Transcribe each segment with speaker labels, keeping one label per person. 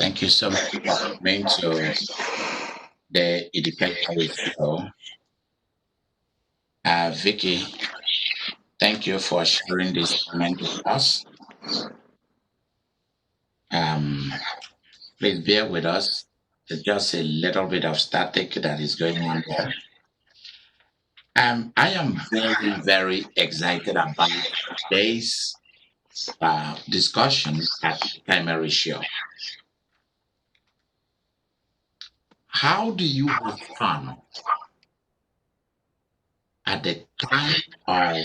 Speaker 1: Thank you so much for coming to the Idika Imeri show. Vikky, thank you for sharing this moment with us. Um, Please bear with us. There's just a little bit of static that is going on there. I am very, very excited about today's discussion at the Imeri show. How do you have fun at the time of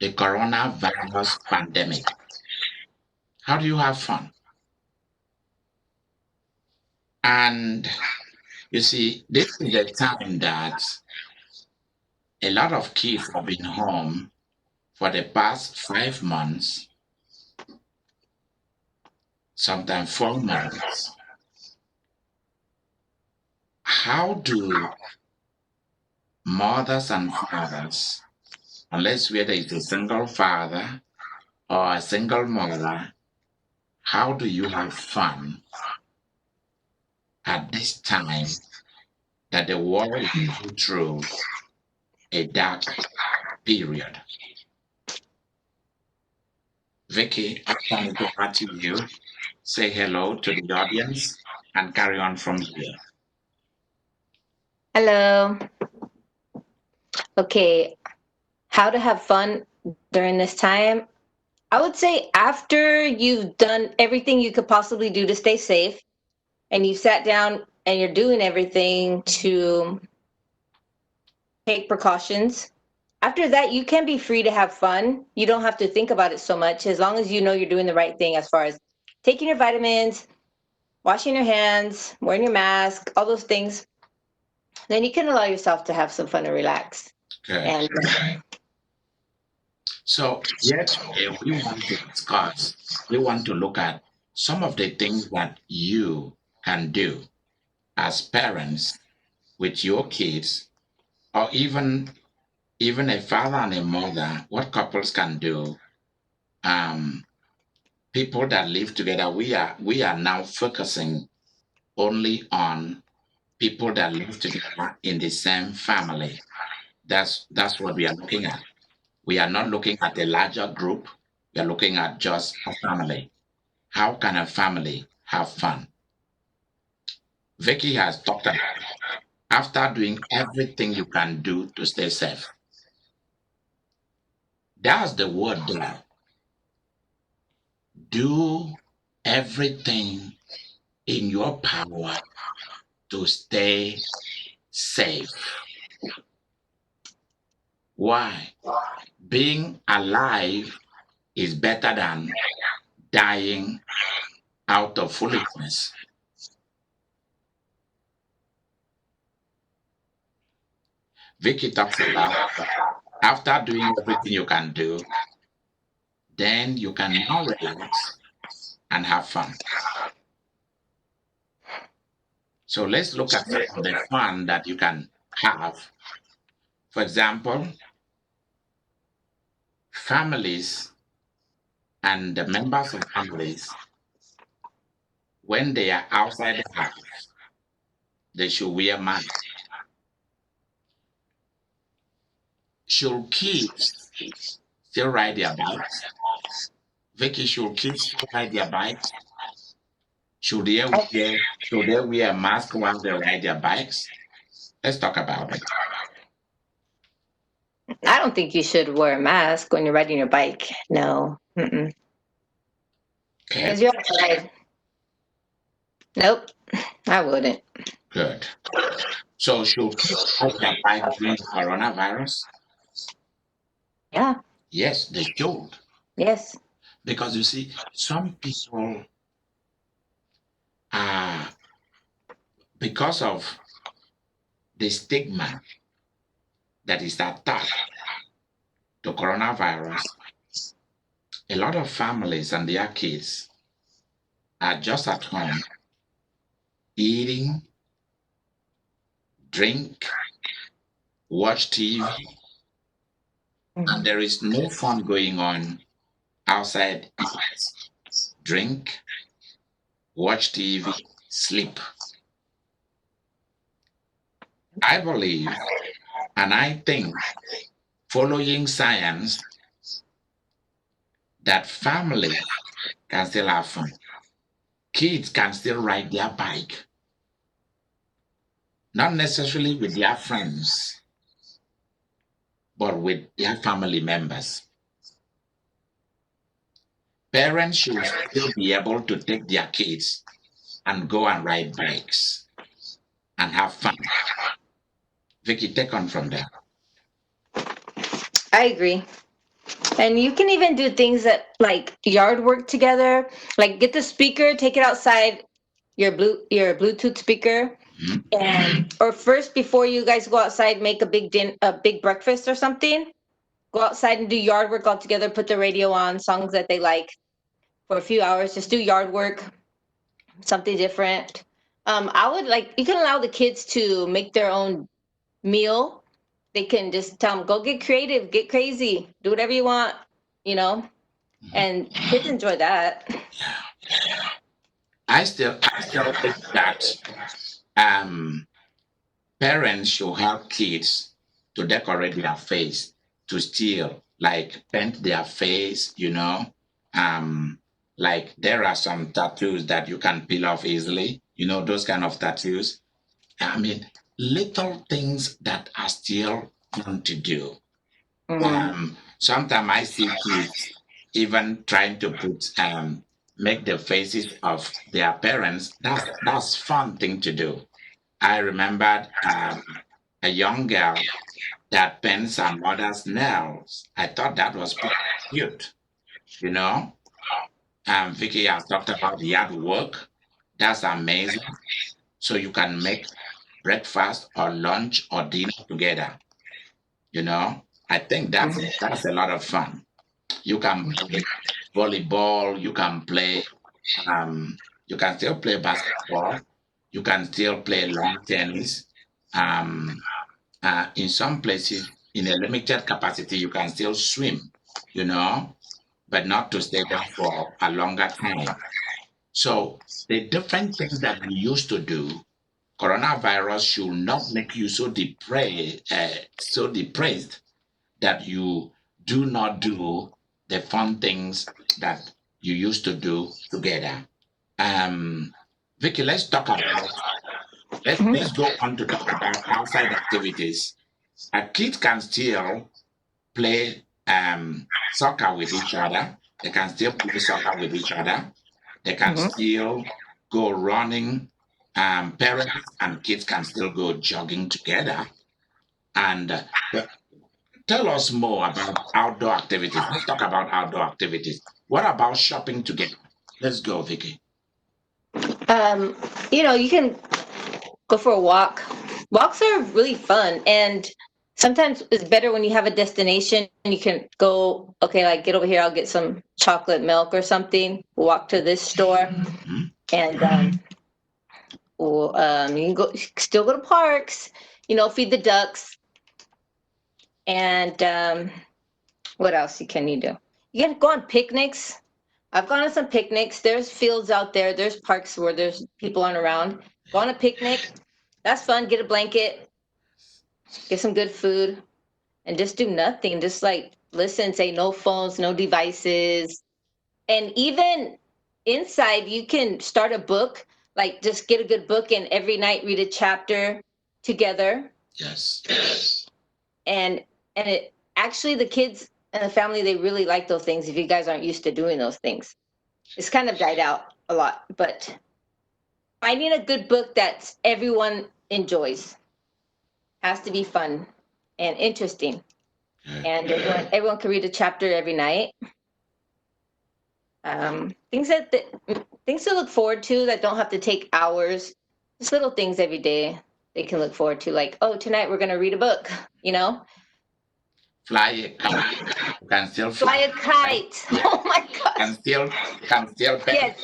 Speaker 1: the coronavirus pandemic? How do you have fun? And you see, this is the time that a lot of kids have been home for the past 5 months, sometimes 4 months. How do mothers and fathers, unless whether it's a single father or a single mother, how do you have fun at this time that the world is going through a dark period? Vikky, I'm going to over to you. Say hello to the audience and carry on from here.
Speaker 2: Hello. Okay, how to have fun during this time? I would say after you've done everything you could possibly do to stay safe and you sat down and you're doing everything to take precautions. After that, you can be free to have fun. You don't have to think about it so much as long as you know you're doing the right thing as far as taking your vitamins, washing your hands, wearing your mask, all those things. Then you can allow yourself to have some fun and relax.
Speaker 1: Good.
Speaker 2: And
Speaker 1: So here today we want to discuss, we want to look at some of the things that you can do as parents with your kids, or even a father and a mother, what couples can do. Um, People that live together, we are now focusing only on people that live together in the same family. That's what we are looking at. We are not looking at a larger group. We are looking at just a family. How can a family have fun? Vicky has talked about after doing everything you can do to stay safe. That's the word there. Do everything in your power to stay safe. Why? Being alive is better than dying out of foolishness. Vicky talks about after doing everything you can do, then you can now relax and have fun. So let's look at some of the fun that you can have. For example, families and the members of families, when they are outside the house, they should wear masks. Should kids still ride their bikes? Vicky, should kids still ride their bikes? Should they wear a mask while they ride their bikes? Let's talk about it.
Speaker 2: I don't think you should wear a mask when you're riding your bike. No. Mm-mm.
Speaker 1: Okay,
Speaker 2: Because you're outside. Nope. I wouldn't.
Speaker 1: good. So should kids ride their bike during the coronavirus?
Speaker 2: Yeah.
Speaker 1: Yes, they should.
Speaker 2: Yes.
Speaker 1: Because you see, some people are, because of the stigma that is attached to coronavirus, a lot of families and their kids are just at home eating, drink, watch TV, and there is no fun going on outside eat, drink, watch TV, sleep. I believe and I think, following science, that family can still have fun. Kids can still ride their bike, not necessarily with their friends, but with their family members. Parents should still be able to take their kids and go and ride bikes and have fun. Vikky, take on from there.
Speaker 2: I agree. And you can even do things that like yard work together. Like get the speaker, take it outside, your Bluetooth speaker,
Speaker 1: Mhm.
Speaker 2: and or first before you guys go outside, make a big breakfast or something. Go outside and do yard work all together. Put the radio on, songs that they like for a few hours. Just do yard work, something different. I would like you can allow the kids to make their own meal. They can just tell them go get creative, get crazy, do whatever you want, you know, and kids enjoy that.
Speaker 1: I still think that um, parents should help kids to decorate their face, to still like paint their face, like there are some tattoos that you can peel off easily, those kind of tattoos. I mean, little things that are still fun to do.
Speaker 2: Mm.
Speaker 1: Sometimes I see kids even trying to make the faces of their parents. That's fun thing to do. I remembered a young girl that paints her mother's nails. I thought that was pretty cute, you know. Vicky has talked about yard work. That's amazing. So you can make breakfast or lunch or dinner together. I think that's a lot of fun. You can play volleyball. Um, you can still play basketball. You can still play lawn tennis. Um, in some places, in a limited capacity, you can still swim, you know, but not to stay there for a longer time. So the different things that we used to do, coronavirus should not make you so depressed that you do not do the fun things that you used to do together. Um, Vicky, let's go on to talk about outside activities. A kid can still play soccer with each other. They can still play soccer with each other. They can
Speaker 2: Mhm.
Speaker 1: still go running. Parents and kids can still go jogging together. And tell us more about outdoor activities. Let's talk about outdoor activities. What about shopping together? Let's go, Vicky.
Speaker 2: Um, you can go for a walk. Walks are really fun, and sometimes it's better when you have a destination and you can go. Okay, like get over here. I'll get some chocolate milk or something. Walk to this store,
Speaker 1: Mhm.
Speaker 2: and you can still go to parks. Feed the ducks, and what else can you do? You can go on picnics. I've gone on some picnics. There's fields out there. There's parks where there's people aren't around. Go on a picnic. That's fun. Get a blanket. Get some good food, and just do nothing. Just like listen. Say no phones, no devices, and even inside you can start a book. Like just get a good book and every night read a chapter together.
Speaker 1: Yes.
Speaker 2: And it actually the kids and the family they really like those things. If you guys aren't used to doing those things, it's kind of died out a lot, but finding a good book that everyone enjoys has to be fun and interesting,
Speaker 1: Okay.
Speaker 2: and everyone can read a chapter every night. Things things to look forward to that don't have to take hours. Just little things every day they can look forward to, like, oh, tonight we're gonna read a book. you know
Speaker 1: Fly a kite. You can still
Speaker 2: Fly
Speaker 1: fly
Speaker 2: a
Speaker 1: a kite.
Speaker 2: kite.
Speaker 1: Yeah.
Speaker 2: Oh my gosh.
Speaker 1: Can still
Speaker 2: Yes.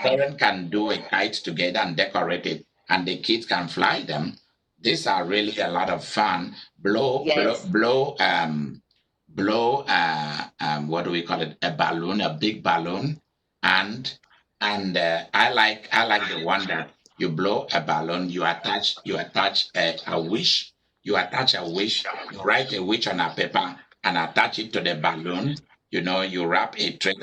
Speaker 1: parent can do a kite together and decorate it, and the kids can fly them. These are really a lot of fun.
Speaker 2: Yes.
Speaker 1: Blow what do we call it? A balloon, a big balloon, and And I like the one that you blow a balloon, you attach a wish, you write a wish on a paper and attach it to the balloon. You wrap a thread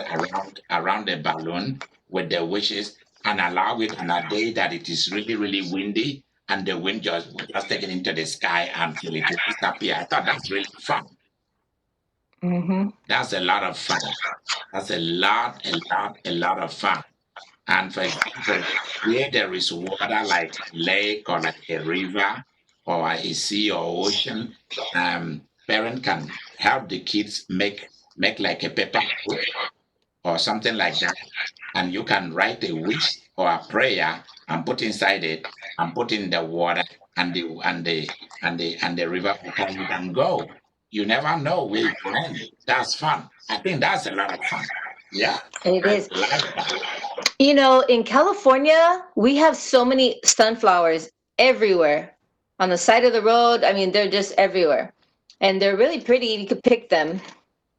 Speaker 1: around the balloon with the wishes and allow it on a day that it is really really windy, and the wind just take it into the sky until it will disappear. I thought that's really fun.
Speaker 2: Mm-hmm.
Speaker 1: That's a lot of fun. That's a lot of fun. And for example, where there is water like a lake or like a river or a sea or ocean, parent can help the kids make like a paper boat or something like that. And you can write a wish or a prayer and put inside it and put in the water, and the river will carry it and go. You never know where it will end. That's fun. I think that's a lot of fun. Yeah,
Speaker 2: It
Speaker 1: I
Speaker 2: is.
Speaker 1: like that.
Speaker 2: In California, we have so many sunflowers everywhere on the side of the road. I mean, they're just everywhere. And they're really pretty. You could pick them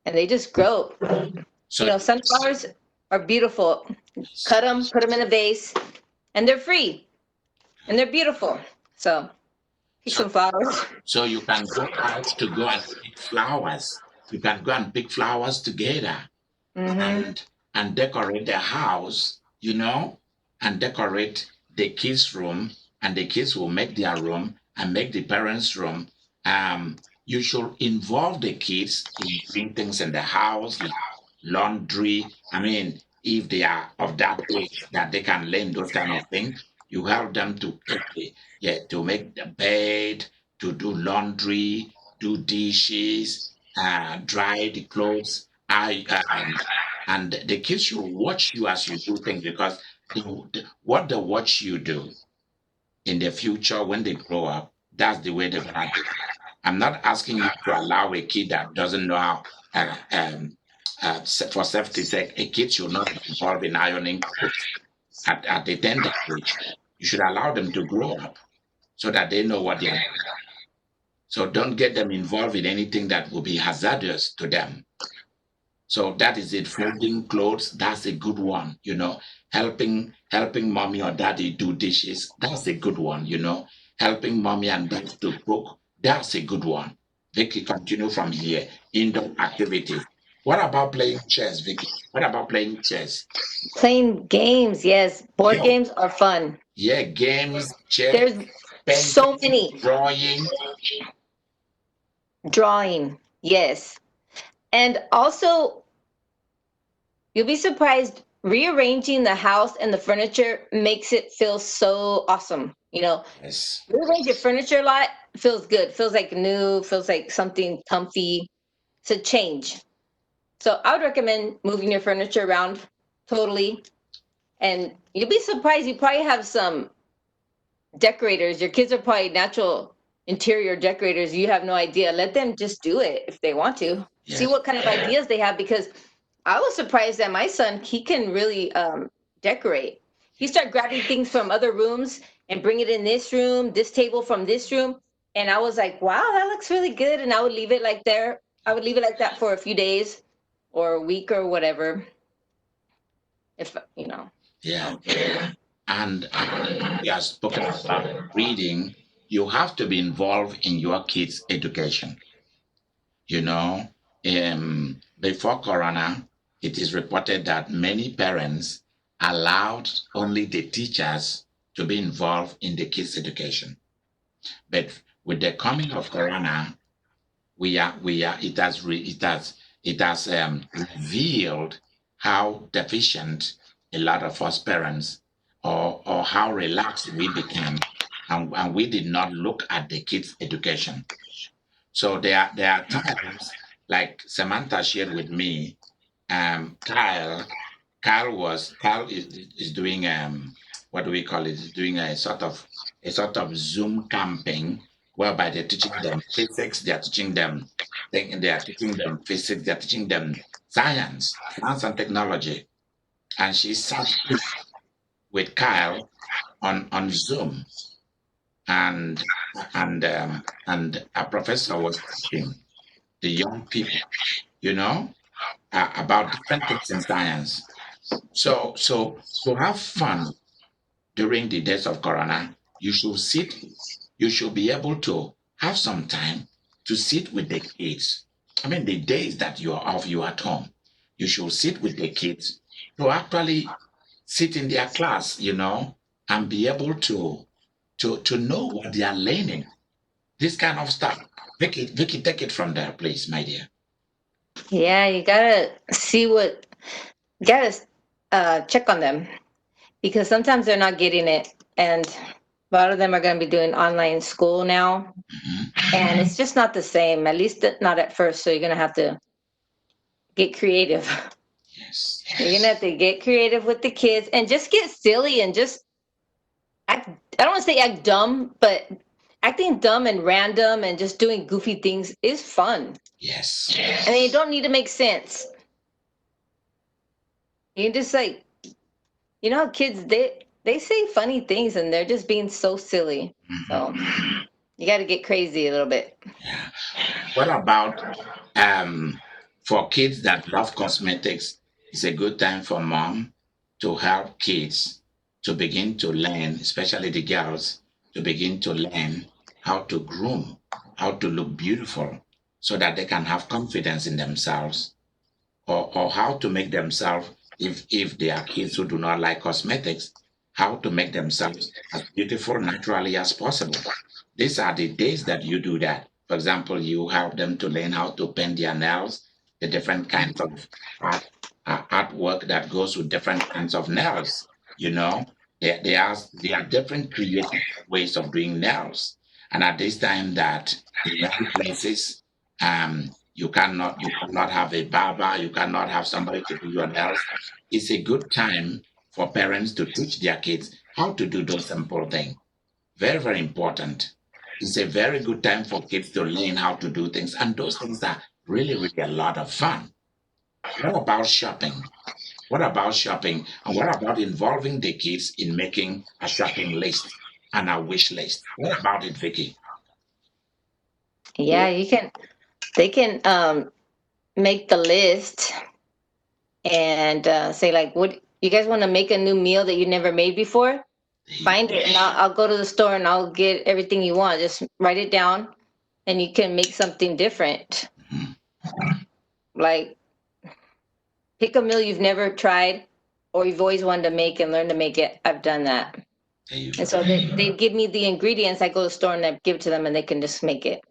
Speaker 2: and they just grow.
Speaker 1: So
Speaker 2: Sunflowers are beautiful. Cut them, put them in a vase, and they're free and they're beautiful. So pick
Speaker 1: so
Speaker 2: some flowers.
Speaker 1: so you can go out to go and pick flowers. You can go and pick flowers together
Speaker 2: Mm-hmm.
Speaker 1: and decorate the house, and decorate the kids' room, and the kids will make their room and make the parents' room. You should involve the kids in doing things in the house, like laundry. I mean, if they are of that age that they can learn those kind of things, you help them to make the bed, to do laundry, do dishes, dry the clothes. And the kids should watch you as you do things, because what they watch you do in the future when they grow up, that's the way they're gonna do. I'm not asking you to allow a kid that doesn't know how, for safety sake, a kid should not be involved in ironing clothes at the tender age. You should allow them to grow up so that they know what they are doing. So don't get them involved in anything that will be hazardous to them. So that is it. Folding clothes, that's a good one. Helping mommy or daddy do dishes, that's a good one. Helping mommy and dad to cook, that's a good one. Vicky, continue from here. Indoor activities. What about playing chess, Vicky? What about playing chess?
Speaker 2: Playing games, yes. Board
Speaker 1: Yeah,
Speaker 2: games are fun.
Speaker 1: yeah, games, chess,
Speaker 2: There's so
Speaker 1: painting,
Speaker 2: many.
Speaker 1: drawing.
Speaker 2: Drawing, yes. And also, you'll be surprised, rearranging the house and the furniture makes it feel so awesome.
Speaker 1: Yes.
Speaker 2: Rearrange your furniture a lot, feels good, feels like new, feels like something comfy. It's a change. So I would recommend moving your furniture around totally. And you'll be surprised, you probably have some decorators. Your kids are probably natural interior decorators. You have no idea. Let them just do it if they want to. See
Speaker 1: Yes.
Speaker 2: what kind of ideas they have, because I was surprised that my son, he can really decorate. He started grabbing things from other rooms and bring it in this room, this table from this room. And I was like, wow, that looks really good. And I would leave it like there. I would leave it like that for a few days or a week or whatever. If,
Speaker 1: Yeah.
Speaker 2: um,
Speaker 1: And we have spoken about reading. You have to be involved in your kids' education. You know, before Corona, it is reported that many parents allowed only the teachers to be involved in the kids' education. But with the coming of Corona, it has revealed how deficient a lot of us parents, or how relaxed we became, and we did not look at the kids' education. So there are times, like Samantha shared with me. Kyle is doing, what do we call it? Is doing a sort of Zoom camping, whereby they're teaching them physics, they're teaching them physics, they're teaching them science and technology. And she sat with Kyle on Zoom, and and a professor was teaching the young people, about different things in science. So to have fun during the days of Corona, you should be able to have some time to sit with the kids. I mean, the days that you are off, you are at home, you should sit with the kids to actually sit in their class, and be able to know what they are learning. This kind of stuff. Vicky, take it from there, please, my dear.
Speaker 2: Yeah, you gotta see what, you gotta check on them because sometimes they're not getting it. And a lot of them are going to be doing online school now.
Speaker 1: Mhm.
Speaker 2: And it's just not the same, at least not at first. So you're going to have to get creative.
Speaker 1: Yes.
Speaker 2: You're going to have to get creative with the kids and just get silly and just act. I don't want to say act dumb, but acting dumb and random and just doing goofy things is fun.
Speaker 1: Yes.
Speaker 2: And they don't need to make sense. You can just like, how kids, they say funny things and they're just being so silly. So
Speaker 1: Mhm.
Speaker 2: you got to get crazy a little bit.
Speaker 1: Yeah. What about for kids that love cosmetics? It's a good time for mom to help kids to begin to learn, especially the girls, to begin to learn how to groom, how to look beautiful, so that they can have confidence in themselves, or how to make themselves, if they are kids who do not like cosmetics, how to make themselves as beautiful naturally as possible. These are the days that you do that. For example, you help them to learn how to paint their nails, the different kinds of art, artwork that goes with different kinds of nails. There are different creative ways of doing nails. And at this time that in many places, you cannot have a barber, you cannot have somebody to do your nails. It's a good time for parents to teach their kids how to do those simple things. Very, very important. It's a very good time for kids to learn how to do things. And those things are really, really a lot of fun. What about shopping? What about shopping? And what about involving the kids in making a shopping list and a wish list? What about it, Vicky?
Speaker 2: Yeah, they can make the list and say like, what you guys want to make a new meal that you never made before?
Speaker 1: There you
Speaker 2: Find
Speaker 1: go.
Speaker 2: it and I'll go to the store and I'll get everything you want. Just write it down and you can make something different.
Speaker 1: Mhm.
Speaker 2: Like pick a meal you've never tried or you've always wanted to make and learn to make it. I've done that.
Speaker 1: There you
Speaker 2: And
Speaker 1: go.
Speaker 2: so they give me the ingredients. I go to the store and I give it to them and they can just make it.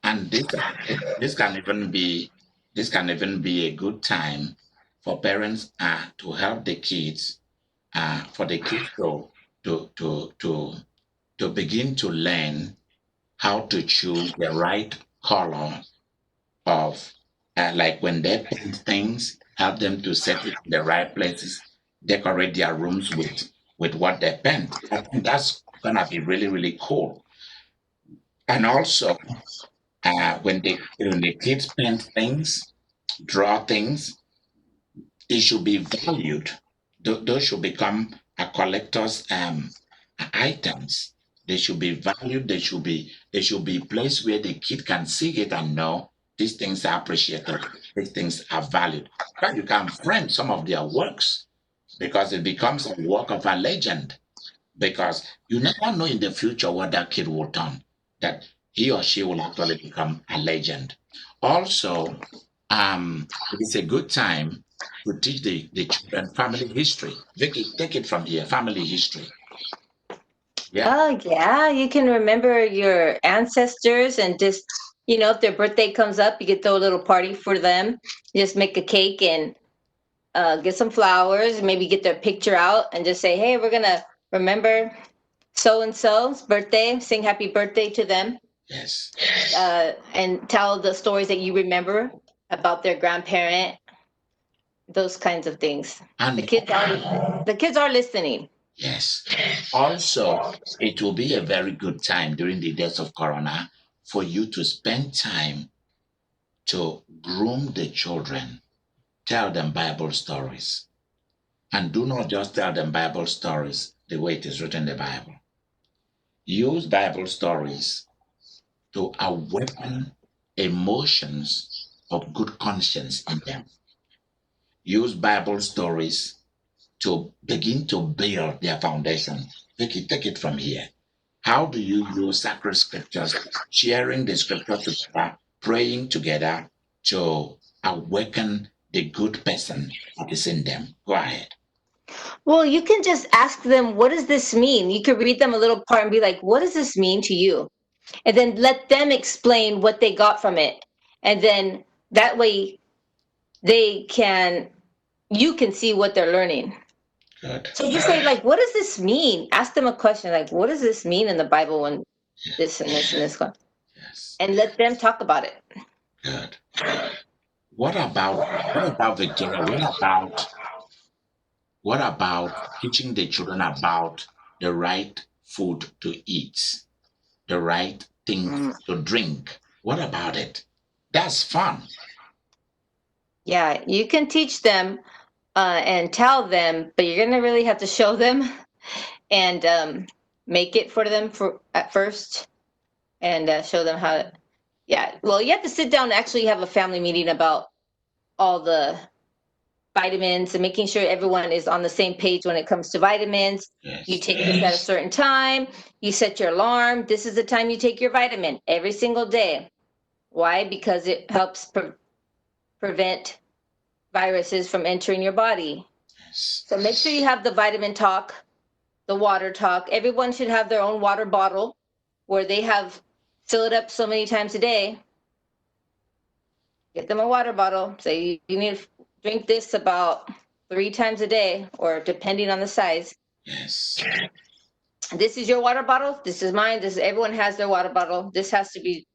Speaker 1: And this can even be this can even be a good time for parents to help the kids, for the kids to to to to begin to learn how to choose the right color of, like when they paint things, help them to set it in the right places, decorate their rooms with what they paint. I think that's gonna be really, really cool. And also, when the kids paint things, draw things, it should be valued. Those should become a collector's items. They should be valued. They should be placed where the kid can see it and know these things are appreciated. These things are valued. But you can frame some of their works because it becomes a work of a legend. Because you never know in the future what that kid will turn, that he or she will actually become a legend. Also, it is a good time to teach the children family history. Vicky, take it from here. Family history. Yeah.
Speaker 2: Oh yeah, you can remember your ancestors and just if their birthday comes up, you could throw a little party for them. Just make a cake and get some flowers, maybe get their picture out and just say, "Hey, we're gonna remember so and so's birthday. Sing happy birthday to them,
Speaker 1: Yes.
Speaker 2: and tell the stories that you remember about their grandparent. Those kinds of things. The
Speaker 1: And
Speaker 2: kids are the kids are listening.
Speaker 1: yes. Also, it will be a very good time during the days of Corona for you to spend time to groom the children. Tell them Bible stories. And do not just tell them Bible stories the way it is written in the Bible. Use Bible stories to awaken emotions of good conscience in them. use Bible stories to begin to build their foundation. Take it from here. How do you use sacred scriptures, sharing the scripture together, praying together to awaken the good person that is in them? Go ahead.
Speaker 2: Well, you can just ask them, what does this mean? You could read them a little part and be like, what does this mean to you? And then let them explain what they got from it. And then that way they can, you can see what they're learning.
Speaker 1: Good.
Speaker 2: So just say, like, what does this mean? Ask them a question like, what does this mean in the Bible when this and this and this?
Speaker 1: Yes.
Speaker 2: And let them talk about it.
Speaker 1: Good. What about Victoria? What about teaching the children about the right food to eat, the right things to drink? What about it? That's fun.
Speaker 2: Yeah, you can teach them and tell them, but you're gonna really have to show them and make it for them for at first, and show them how. Yeah, well, you have to sit down and actually have a family meeting about all the vitamins and making sure everyone is on the same page when it comes to vitamins. You
Speaker 1: Yes.
Speaker 2: take this at a certain time. You set your alarm. This is the time you take your vitamin every single day. Why? Because it helps prevent viruses from entering your body.
Speaker 1: Yes.
Speaker 2: So make sure you have the vitamin talk, the water talk. Everyone should have their own water bottle where they have fill it up so many times a day. Get them a water bottle. Say you need to drink this about 3 times a day, or depending on the size.
Speaker 1: Yes.
Speaker 2: This is your water bottle. This is mine. This everyone has their water bottle. This has to be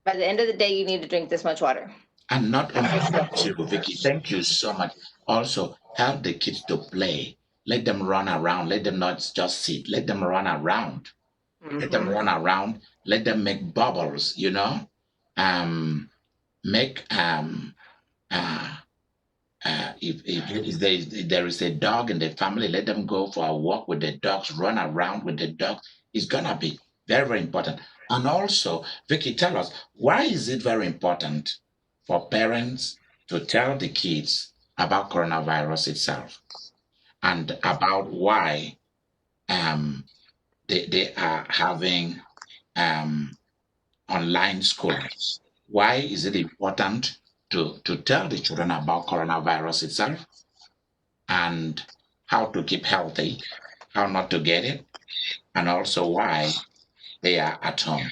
Speaker 2: by the end of the day. You need to drink this much water.
Speaker 1: And not only that, too, Vicky, thank you so much. Also, help the kids to play. Let them run around. Let them not just sit. Let them run around. Let them run around. Let them make bubbles, Um, make uh if there is a dog in the family, let them go for a walk with the dogs, run around with the dogs. It's gonna be very, very important. And also, Vicky, tell us, why is it very important for parents to tell the kids about coronavirus itself and about why um they are having um online schooling? Why is it important to tell the children about coronavirus itself and how to keep healthy, how not to get it, and also why they are at home?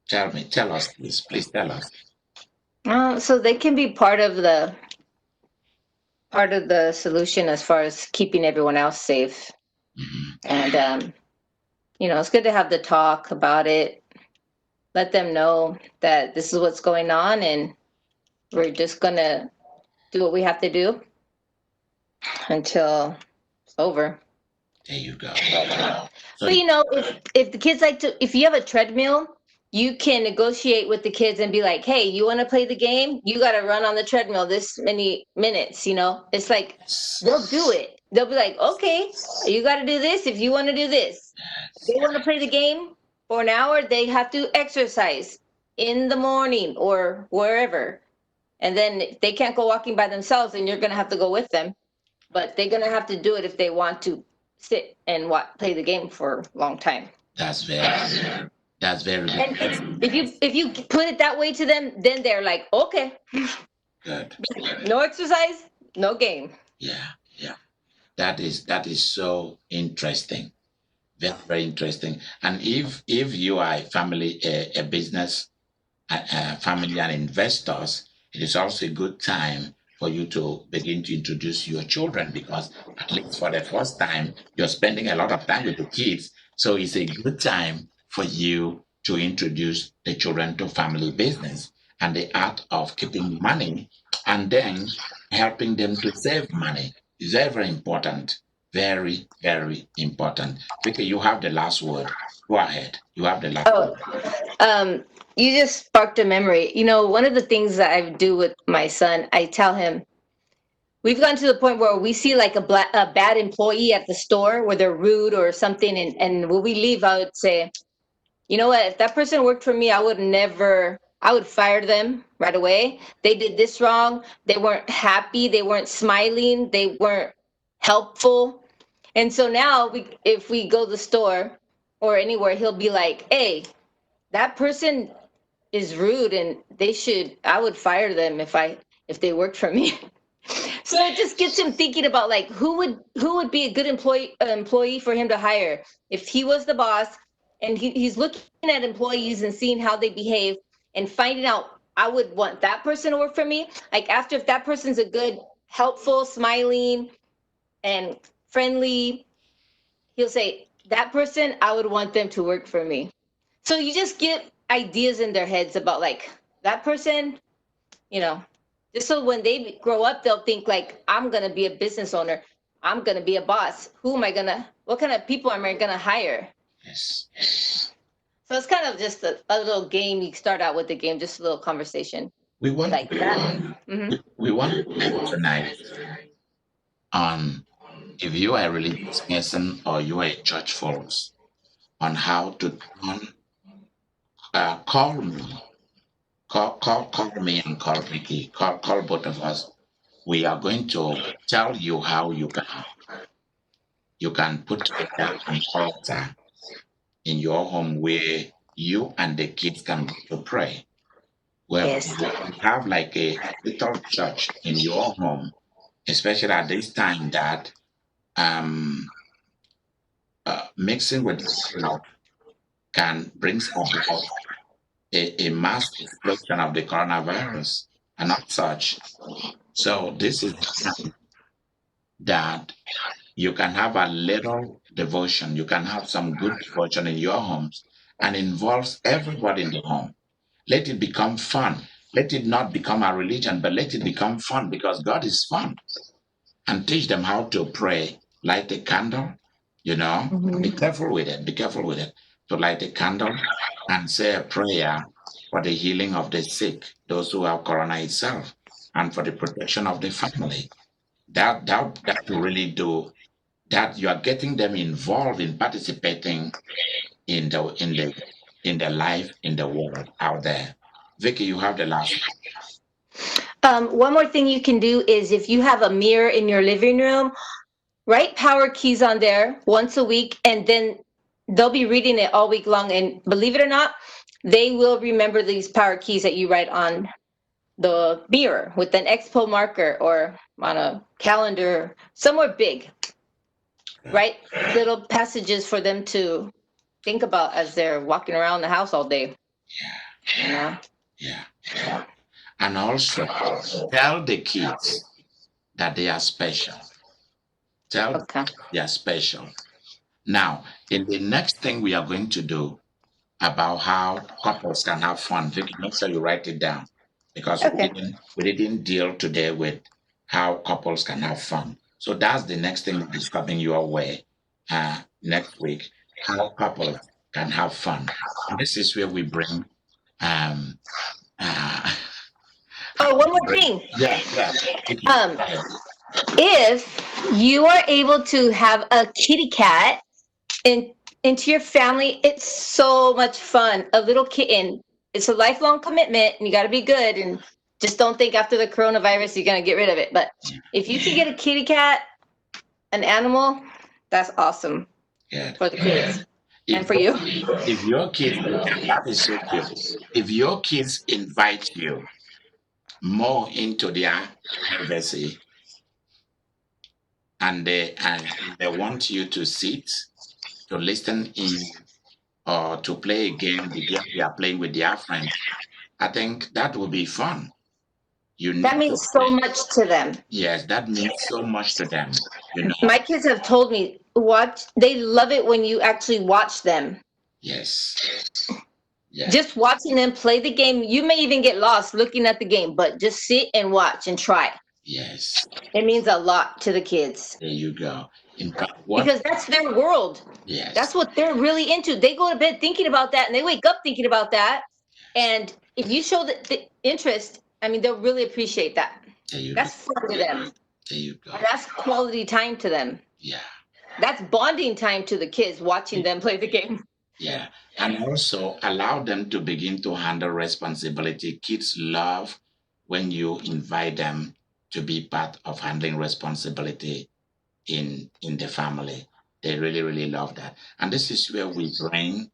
Speaker 1: Tell us, please tell us.
Speaker 2: So they can be part of the solution as far as keeping everyone else safe.
Speaker 1: Mhm.
Speaker 2: And it's good to have the talk about it. Let them know that this is what's going on, and we're just gonna do what we have to do until it's over.
Speaker 1: There you go. So,
Speaker 2: But if the kids like to, if you have a treadmill, you can negotiate with the kids and be like, "Hey, you want to play the game? You got to run on the treadmill this many minutes." It's like
Speaker 1: yes,
Speaker 2: they'll do it. They'll be like, "Okay, you got to do this if you want to do this." They want to play the game for an hour. They have to exercise in the morning or wherever. And then if they can't go walking by themselves, then you're gonna have to go with them. But they're gonna have to do it if they want to sit and play the game for a long time.
Speaker 1: that's very good. That's very good.
Speaker 2: And if you put it that way to them, then they're like, okay,
Speaker 1: Good.
Speaker 2: no exercise, no game.
Speaker 1: Yeah, yeah. That is so interesting. Very, very interesting. And if you are a family, a business family and investors, it is also a good time for you to begin to introduce your children because at least for the first time, you're spending a lot of time with the kids. So it's a good time for you to introduce the children to family business and the art of keeping money and then helping them to save money is very, very important. Very, very important. Vicky, you have the last word. Go ahead. You have the last
Speaker 2: Oh,
Speaker 1: word.
Speaker 2: you just sparked a memory. One of the things that I do with my son, I tell him, we've gotten to the point where we see like a bad employee at the store where they're rude or something, and when we leave, I would say, you know what? If that person worked for me, I would never. I would fire them right away. They did this wrong. They weren't happy. They weren't smiling. They weren't helpful. And so now, if we go to the store or anywhere, he'll be like, "Hey, that person is rude, and I would fire them if they worked for me." So it just gets him thinking about like who would be a good employee for him to hire if he was the boss, and he's looking at employees and seeing how they behave and finding out I would want that person to work for me. Like after, if that person's a good, helpful, smiling, and friendly, he'll say that person, I would want them to work for me. So you just get ideas in their heads about like that person, you know, just so when they grow up, they'll think like, I'm going to be a business owner. I'm going to be a boss. What kind of people am I going to hire?
Speaker 1: Yes.
Speaker 2: So it's kind of just a little game. You start out with the game, just a little conversation
Speaker 1: We want
Speaker 2: like that. Hmm.
Speaker 1: we want to talk tonight on if you are a religious person or you are a church folks on how to turn call me. Call me and call Vikky. Call both of us. We are going to tell you how you can put together an altar in your home where you and the kids can go to pray. Where
Speaker 2: Yes.
Speaker 1: you have like a little church in your home, especially at this time that um, mixing with the crowd can bring about a mass explosion of the coronavirus and not such. So this is the time that you can have a little devotion. You can have some good devotion in your homes and involves everybody in the home. Let it become fun. Let it not become a religion, but let it become fun because God is fun. And teach them how to pray. Light a candle, be
Speaker 2: Hmm.
Speaker 1: careful with it. Be careful with it. To light a candle and say a prayer for the healing of the sick, those who have corona itself, and for the protection of the family. That will really do that. You are getting them involved in participating in the life in the world out there. Vicky, you have the last.
Speaker 2: One more thing you can do is if you have a mirror in your living room, write power keys on there once a week, and then they'll be reading it all week long. And believe it or not, they will remember these power keys that you write on the mirror with an expo marker or on a calendar somewhere big.
Speaker 1: Yeah,
Speaker 2: Write little passages for them to think about as they're walking around the house all day. You know?
Speaker 1: yeah. And also tell the kids that they are special. Tell them
Speaker 2: Okay.
Speaker 1: they are special. Now, in the next thing we are going to do about how couples can have fun, Vicky, make sure you write it down because we
Speaker 2: Okay.
Speaker 1: didn't we didn't deal today with how couples can have fun. So that's the next thing that is coming your way next week. How couples can have fun. And this is where we bring um uh,
Speaker 2: Oh, one more thing.
Speaker 1: yeah, yeah. Vicky,
Speaker 2: Um,
Speaker 1: yeah.
Speaker 2: if you are able to have a kitty cat in into your family, it's so much fun. A little kitten. It's a lifelong commitment, and you got to be good. And just don't think after the coronavirus you're gonna get rid of it. But if you can get a kitty cat, an animal, that's awesome
Speaker 1: Yeah.
Speaker 2: for the kids and
Speaker 1: If
Speaker 2: for you.
Speaker 1: if your kids, that is so cute. If your kids invite you more into their privacy and they want you to sit to listen in or to play a game, the game they are playing with their friends, I think that will be fun. You
Speaker 2: That
Speaker 1: need to
Speaker 2: means so
Speaker 1: play.
Speaker 2: much to them.
Speaker 1: Yes, that means so much to them. You know.
Speaker 2: My kids have told me watch. They love it when you actually watch them.
Speaker 1: Yes. Yeah.
Speaker 2: Just watching them play the game, you may even get lost looking at the game, but just sit and watch and try.
Speaker 1: Yes.
Speaker 2: It means a lot to the kids
Speaker 1: There you go. In fact, what?
Speaker 2: because that's their world.
Speaker 1: Yes.
Speaker 2: That's what they're really into. They go to bed thinking about that and they wake up thinking about that. And if you show the interest, I mean, they'll really appreciate that.
Speaker 1: There you go.
Speaker 2: That's fun to them.
Speaker 1: There you go.
Speaker 2: And that's quality time to them.
Speaker 1: Yeah.
Speaker 2: That's bonding time to the kids watching them play the game.
Speaker 1: Yeah. And also allow them to begin to handle responsibility. Kids love when you invite them to be part of handling responsibility in the family. They really, really love that. And this is where we bring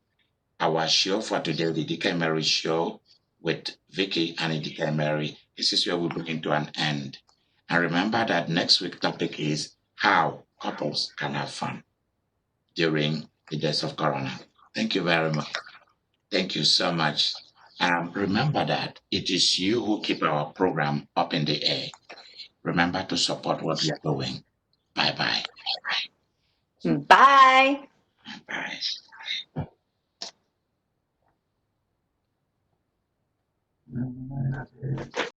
Speaker 1: our show for today, the Idika Imeri show with Vikky and Idika Imeri. This is where we bring it to an end. And remember that next week's topic is how couples can have fun during the days of Corona. Thank you very much. Thank you so much. Remember that it is you who keep our program up in the air. Remember to support what we are doing. Bye bye.
Speaker 2: Bye.
Speaker 1: Bye.